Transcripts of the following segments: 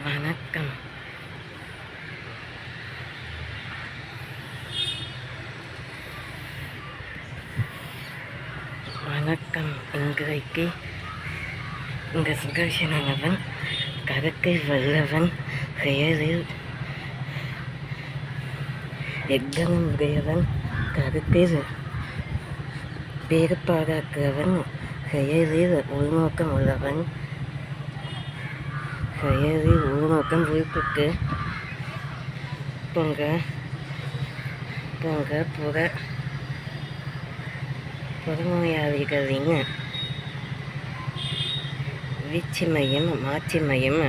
வணக்கம். வணக்கம். இன்றைக்கு இந்த சுதர்சனவன் கருத்தை வல்லவன், பெயரில் எக்கனும் உடையவன், கருத்தில் வேறுபாடாக்குறவன், பெயரில் உள்நோக்கம் உள்ளவன், பெயரில் உள்நோக்கம் உறுப்புக்கு போன்ற புறநோயாளிகளின் வீச்சிமையும் மாட்சிமையும்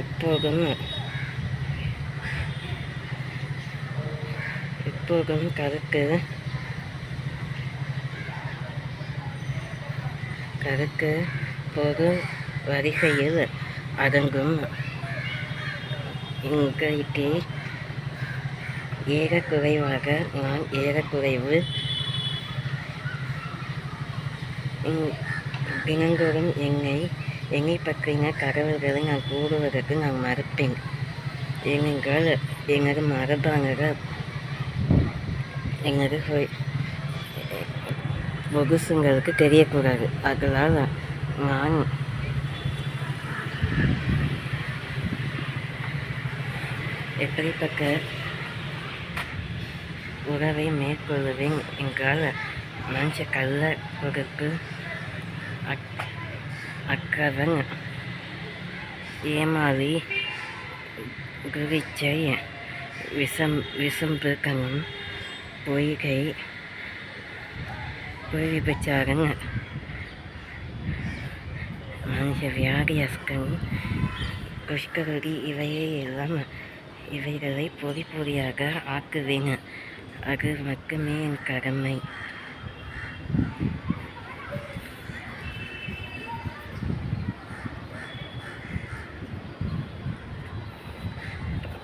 எப்போதும் கருக்கு பொது வரிசையில் அடங்கும். இன்றைக்கு ஏறக்குறைவாக நான் தினந்தோறும் என்னை பற்றின தகவல்களை நான் கூறுவதற்கு நான் மறுப்பேன். ஏனென்றால் எனது மரபானது எனது பொகுசுங்களுக்கு தெரியக்கூடாது. அதனால் நான் எப்படிப்பட்ட உறவை மேற்கொள்வேன் என்றால், மனுஷ கள்ள பொறுப்பு அற்றவன், ஏமாளி, குவிச்சை, விசும்புக்கணும், பொய்கை, பொய் விபச்சாரன், மனுஷ வியாதியஸ்கன், குஷ்கருடி, இவைகளை பொறியாக ஆக்குவேன். அது மட்டுமே என் கடமை.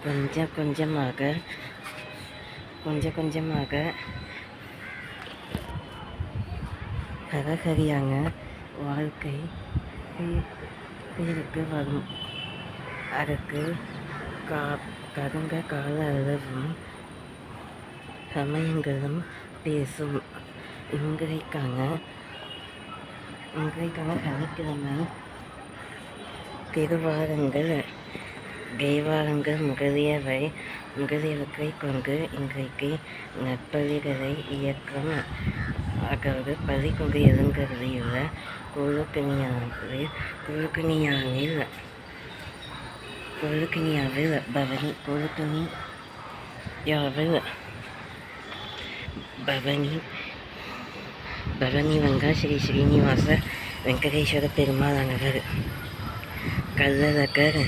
கொஞ்சம் கொஞ்சமாக சராசரியான வாழ்க்கை பேருக்கு வரும். அதற்கு கடந்த கால அளவும் சமயங்களும் பேசும். இன்றைக்கான சனிக்கிழமை தேவாரங்கள் முதலியவற்றை கொண்டு இன்றைக்கு நற்பலிகளை இயக்கம். அதாவது பள்ளி கொண்டு எழுந்தருளியுள்ள கொழுக்கினியாவில் பவனி வங்கா ஸ்ரீ ஸ்ரீனிவாச வெங்கடேஸ்வர பெருமாளானவர் கள்ளழகர்,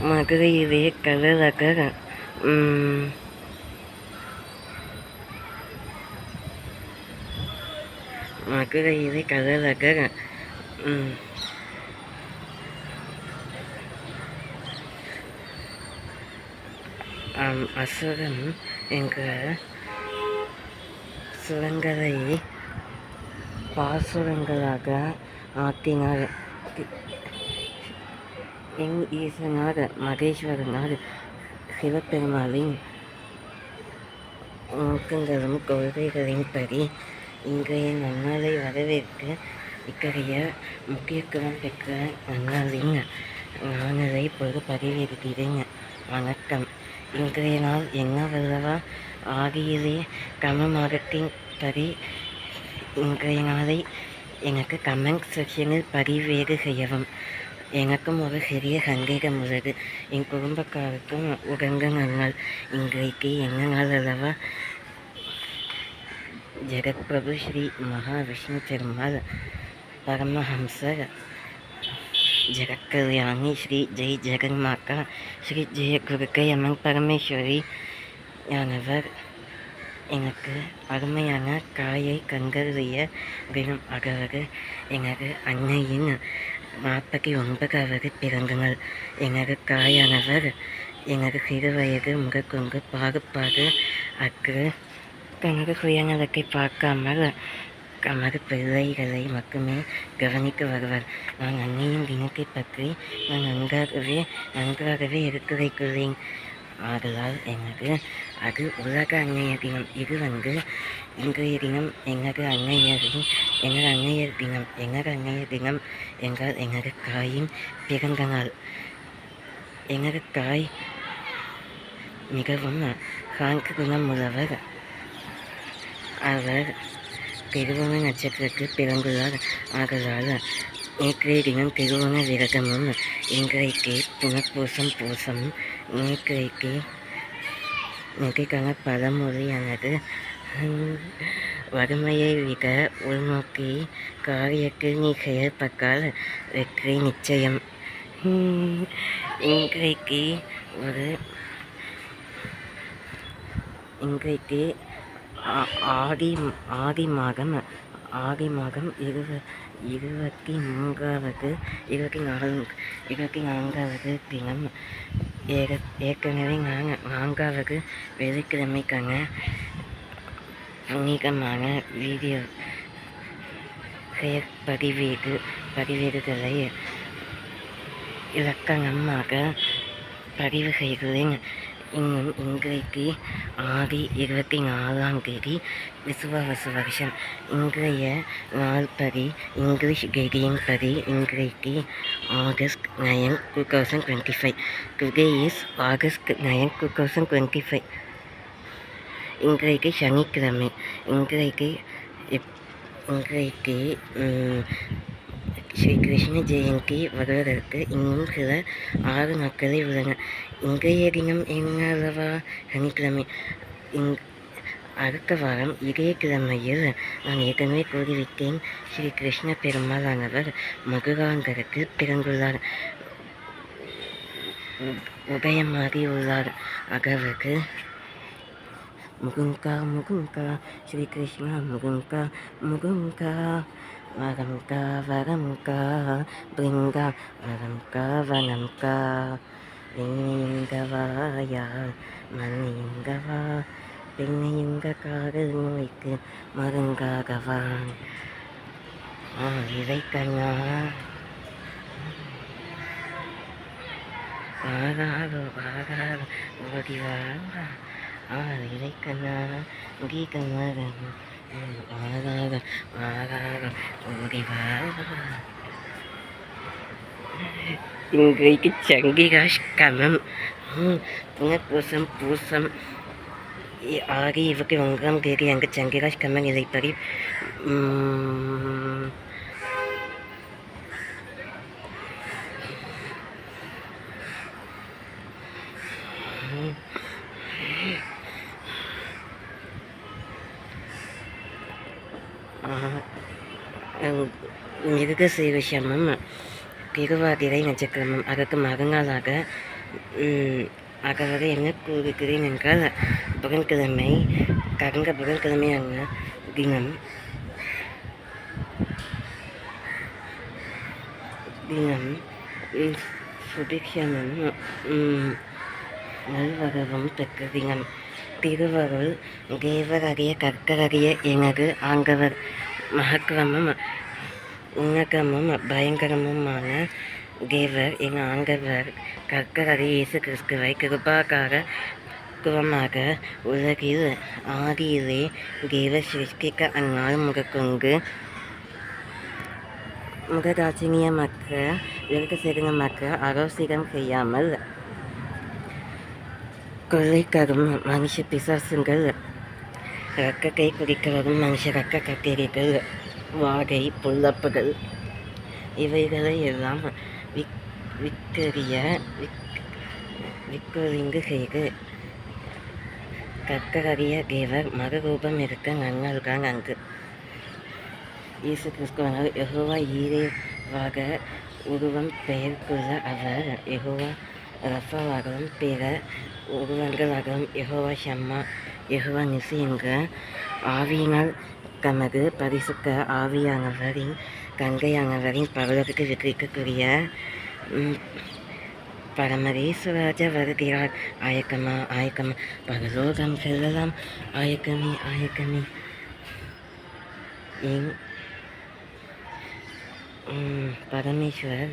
மதுரையிலே கள்ளழகர், அசுரன் என்ற சுரங்களை பாசுரங்களாக ஆக்கினார். என் ஈசனார் மகேஸ்வரனார் சிவபெருமாளின் நோக்கங்களும் கொள்கைகளின்படி இன்றைய நன்னாளை வரவேற்க இத்தகைய முக்கியத்துவம் பெற்ற நன்னாளின் நானதை பொது பதிவிடுகிறேன். வணக்கம். இன்றைய நாள் என்னவல்லவா ஆகியதே தமிழ் மாதத்தின் படி இன்றைய நாளை எனக்கு கமெண்ட் செக்ஷனில் பதிவேறு செய்யவும். எனக்கும் ஒரு சிறிய சந்தேகம் உள்ளது. என் குடும்பக்காருக்கும் உகந்த நன்னாள். இன்றைக்கு என்ன நாள் அல்லவா? ஜெகத்பிரபு ஸ்ரீ மகாவிஷ்ணு பெருமாள் பரமஹம்சர் ஜெகத்கல்யாணி ஸ்ரீ ஜெய் ஜெகன்மாதா ஸ்ரீ ஜெய குருக்கை அம்மன் பரமேஸ்வரி யானவர் எனக்கு அருமையான காயை கண்டறிய தினம். அதாவது எனது அன்னையின் 49வது பிறந்தநாள். எனது தாயானவர் எனது சிறு வயது முதற்கொண்டு பாகுபாடு அற்று தனது சுயநலத்தை பார்க்காமல் கமது பிள்ளைகளை மட்டுமே கவனிக்க வருவார். நான் அன்னையின் தினத்தை பற்றி நான் நன்றாகவே எடுத்து வைக்கிறேன். ஆதலால் எனக்கு அது உலக அன்னையர் தினம். இது இன்றைய தினம் எனது அன்னையர் தினம். எனது அன்னையர் தினம் என்றால் எனது தாயின் பிறந்த நாள். எனது தாய் மிகவும் சாந்த குணம் உள்ளவர். அவர் திருவோண நட்சத்திரத்தில் பிறந்துள்ளார். ஆதலால் நேற்றைய தினம் திருவோண விரதமும் இன்றைக்கு புனர்பூசம் நேற்றைக்கான பழமொழியானது வறுமையை விட உள்நோக்கி காரியத்தில் நீ செயல்பட்டால் வெற்றி நிச்சயம். இன்றைக்கு ஆடி மாதம் 24வது தினம். ஏற்கனவே 4வது வெள்ளிக்கிழமைக்கான புனிதமான வீடியோ பதிவேடுகளை இலக்கணமாக பதிவு செய்கிறேன். இன்னும் இன்றைக்கு ஆடி 24ஆம் தேதி விசுவாச வருஷம். இன்றைய நாள் படி இங்கிலீஷ் கிரேடியன் படி இன்றைக்கு August 9, 2025. Today is August 9, 2025. இன்றைக்கு சனிக்கிழமை. இன்றைக்கு ஸ்ரீ கிருஷ்ண ஜெயந்தி வருவதற்கு இன்னும் சில 6 நாட்களே உள்ளன. இன்றைய தினம் என்னவா சனிக்கிழமை. அடுத்த வாரம் இதே கிழமையில் நான் ஏற்கனவே கூறிவிட்டேன், ஸ்ரீ கிருஷ்ண பெருமாளானவர் மதுராந்தகத்தில் பிறந்துள்ளார், உதயமாகி உள்ளார். அதாவது முகுங்கா ஸ்ரீ கிருஷ்ணா முகுங்கா வரம்கா பிருங்கா வரம்கா வனம்கா பெண்ணையுங்கவாயா மண்ணையுங்கவா பெண்ணையுங்க காதல் நோய்க்கு மருங்காகவா இதை கண்ணா வாராக ஓடிவாரா இதை கண்ணா கீகமரம் வாராக ஓடிவாரா. இன்றைக்கு சங்கிகாஷ்டமம். பூசம் ஆகி இவருக்கு 1ஆம் தேதி அங்கு சங்கிகாஷ்டமம். இதைப்படி மிருகசீரிஷமும் திருவாதிரை நட்சத்திரமும். அதற்கு மறுநாளாக அதாவது என்ன கூறுகிறேன் என்றால் புதன்கிழமை புதன்கிழமையான தினம் சுபிக்ஷமும் நல்வரவும் பெற்ற தினம். திருவருள் தேவரறிய கற்கரறிய எனது ஆண்டவர் மகத்துவமும் உன்னதமும் பயங்கரமுமான தேவர் என் ஆண்டவர் கற்கரறிய இயேசு கிறிஸ்துவை கிருபாகார குவமாக உலகில் ஆதியிலே தேவ சிருஷ்டிக்க அந்நாள் முதற்கொண்டு முகதாட்சிணியமற்ற விருத்தசேதனமற்ற அரோசிகம் செய்யாமல் கொள்ளைக்காரும் மனுஷ பிசாசுங்கள் ரக்கத்தை குடிக்க வரும் மனுஷ ரக்க கத்தேரிகள் வாகை புல்லப்புகள் இவைகளை எல்லாம் விக்கொறிந்து செய்து கற்கரிய தேவர் மறுரூபம் எடுக்க நன்னாள்தான் அங்கு. இயேசு கிறிஸ்துவனால் யெகோவா ஈரேவாக உருவம் பெயர்க்குள்ள அவர் யெகோவா ரஃபாவாகவும் பிற உருவங்களாகவும் யெகோவா ஷம்மா யெகோவா நிசி என்ற ஆவியினால் தமது பரிசுத்த ஆவியானவரின் கங்கையானவரின் பரலோகத்தை விக்கிரிக்கக்கூடிய பரமரேசுராஜா வருகிறார். ஆயக்கமா பரலோகம் செல்லலாம். ஆயக்கமே எங் பரமேஸ்வரர்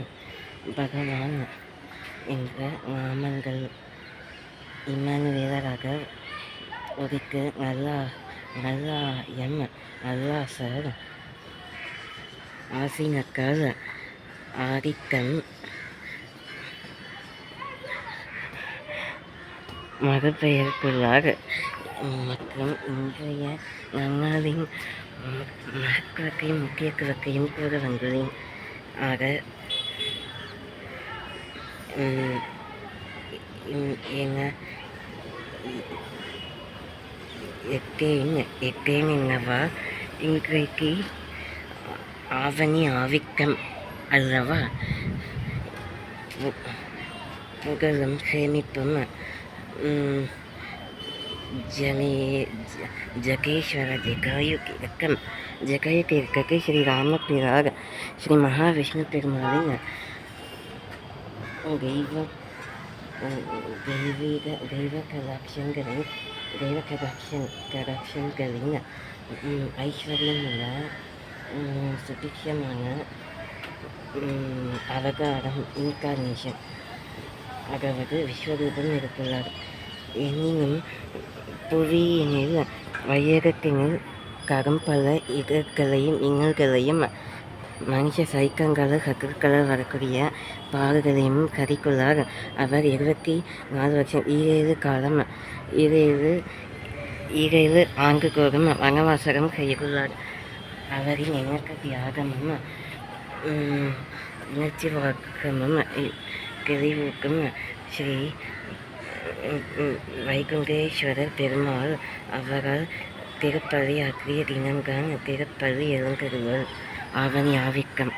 பகவான் என்ற நாமங்கள் இம்மானுவேலராக ஒதுக்கு நல்லா அல்லாசர் ஆசினக்கர் ஆதிக்கம் மறுபெயர்த்துள்ளார் மற்றும் இன்றைய நன்னாளின் மகத்துவத்தையும் முக்கியத்துவத்தையும் கூற வந்துள்ளேன். ஆக எட்டேன் என்னவா இன்றைக்கு ஆவணி ஆவிக்கம் அல்லவா? புகழும் சேமிப்பும் ஜகேஸ்வர ஜகாயு தீர்க்கக்கு ஸ்ரீ ராமபிரார் ஸ்ரீ மகாவிஷ்ணு பெருமாளின் தெய்வ கடாட்சங்களின் ஐஸ்வர்யமுள்ள சுபிக்ஷமான அவதாரம் இன்கார்னேஷன், அதாவது விஸ்வரூபம் எடுத்துள்ளார். எனினும் புவியினில் வையகத்தினில் கரும்பல இடர்களையும் இன்னல்களையும் மனுஷ சைக்கங்களால் வரக்கூடிய பாடுகளையும் கறிக்குள்ளார். அவர் 24 வருஷம் 7 காலம் 7 ஆண்டுதோறும் வனவாசகம் செய்துள்ளார். அவரின் எண்ணற்ற தியாகமும் உணர்ச்சி வாக்கமும் தெளிவுக்கும் ஸ்ரீ வைகுண்டேஸ்வரர் பெருமாள் அவரால் திருப்பள்ளி ஆற்றிய தினம்தான் திருப்பள்ளி எழுந்தருளல் ஆவணி ஆவிக்கம்.